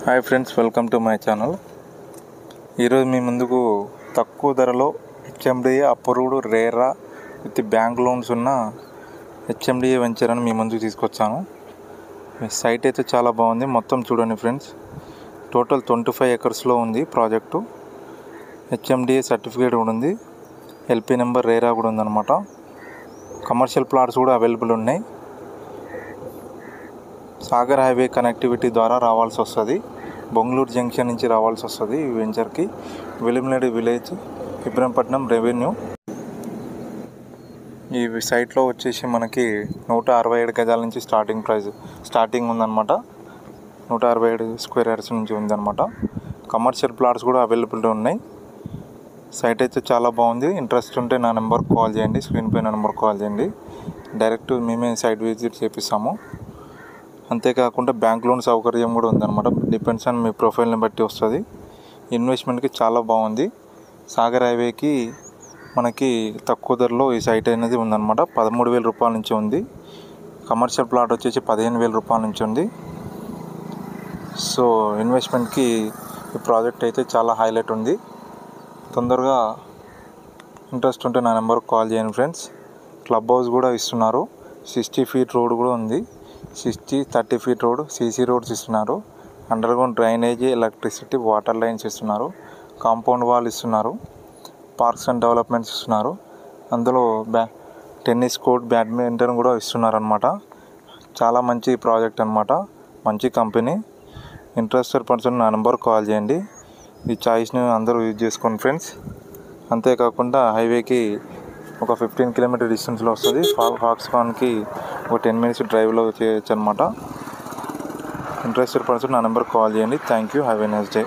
Hi friends, welcome to my channel. ఈరోజు మీ ముందుకు తక్కువ ధరలో HMDA approved RERA with bank loans ఉన్న హెచ్ఎండిఏ వెంచర్ అని మీ ముందుకు తీసుకొచ్చాను. మీ సైట్ అయితే చాలా బాగుంది. మొత్తం చూడండి ఫ్రెండ్స్. టోటల్ 25 ఎకర్స్లో ఉంది ప్రాజెక్టు. హెచ్ఎండిఏ సర్టిఫికేట్ కూడా ఉంది. ఎల్పీ నెంబర్ రేరా కూడా ఉందన్నమాట. కమర్షియల్ ప్లాట్స్ కూడా అవైలబుల్ ఉన్నాయి. సాగర్ హైవే కనెక్టివిటీ ద్వారా రావాల్సి వస్తుంది. బొంగళూరు జంక్షన్ నుంచి రావాల్సి వస్తుంది ఈ వెంచర్కి. Velimineedu village, Ibrahimpatnam revenue. ఈ సైట్లో వచ్చేసి మనకి 167 గజాల నుంచి స్టార్టింగ్ ఉందన్నమాట. 167 స్క్వేర్ యార్డ్స్ నుంచి ఉందన్నమాట. కమర్షియల్ ప్లాట్స్ కూడా అవైలబుల్ ఉన్నాయి. సైట్ అయితే చాలా బాగుంది. ఇంట్రెస్ట్ ఉంటే నా నెంబర్కి కాల్ చేయండి. స్క్రీన్ పైన నెంబర్కి కాల్ చేయండి. డైరెక్ట్ మేమే సైట్ విజిట్ చేపిస్తాము. అంతేకాకుండా బ్యాంక్ లోన్ సౌకర్యం కూడా ఉందన్నమాట. డిపెండ్స్ ఆన్ మీ ప్రొఫైల్ని బట్టి వస్తుంది. ఇన్వెస్ట్మెంట్కి చాలా బాగుంది. సాగర్ హైవేకి మనకి తక్కువ ధరలో ఈ సైట్ అనేది ఉందన్నమాట. 13,000 రూపాయల నుంచి ఉంది. కమర్షియల్ ప్లాట్ వచ్చేసి 15,000 రూపాయల నుంచి ఉంది. సో ఇన్వెస్ట్మెంట్కి ఈ ప్రాజెక్ట్ అయితే చాలా హైలైట్ ఉంది. తొందరగా ఇంట్రెస్ట్ ఉంటే నా నెంబర్కి కాల్ చేయండి ఫ్రెండ్స్. క్లబ్ హౌస్ కూడా ఇస్తున్నారు. 60 ఫీట్ రోడ్ కూడా ఉంది. 30 ఫీట్ రోడ్, సీసీ రోడ్స్ ఇస్తున్నారు. Underground drainage, electricity, water lines ఇస్తున్నారు. కాంపౌండ్ వాల్ ఇస్తున్నారు. పార్క్స్ అండ్ డెవలప్మెంట్స్ ఇస్తున్నారు. అందులో టెన్నిస్ కోర్ట్, బ్యాడ్మింటన్ కూడా ఇస్తున్నారు అనమాట. చాలా మంచి ప్రాజెక్ట్ అనమాట. మంచి కంపెనీ. ఇంట్రెస్టెడ్ పర్సన్ నా నెంబర్కి కాల్ చేయండి. ఈ చాయిస్ని అందరూ యూజ్ చేసుకోండి ఫ్రెండ్స్. అంతేకాకుండా హైవేకి ఒక 15 కిలోమీటర్ డిస్టెన్స్లో వస్తుంది. ఫాక్స్కాన్కి ఒక 10 మినిట్స్ డ్రైవ్లో చేయొచ్చు అనమాట. ఇంట్రెస్టెడ్ పర్సన్ నా నెంబర్కి కాల్ చేయండి. Thank you. Have a nice day.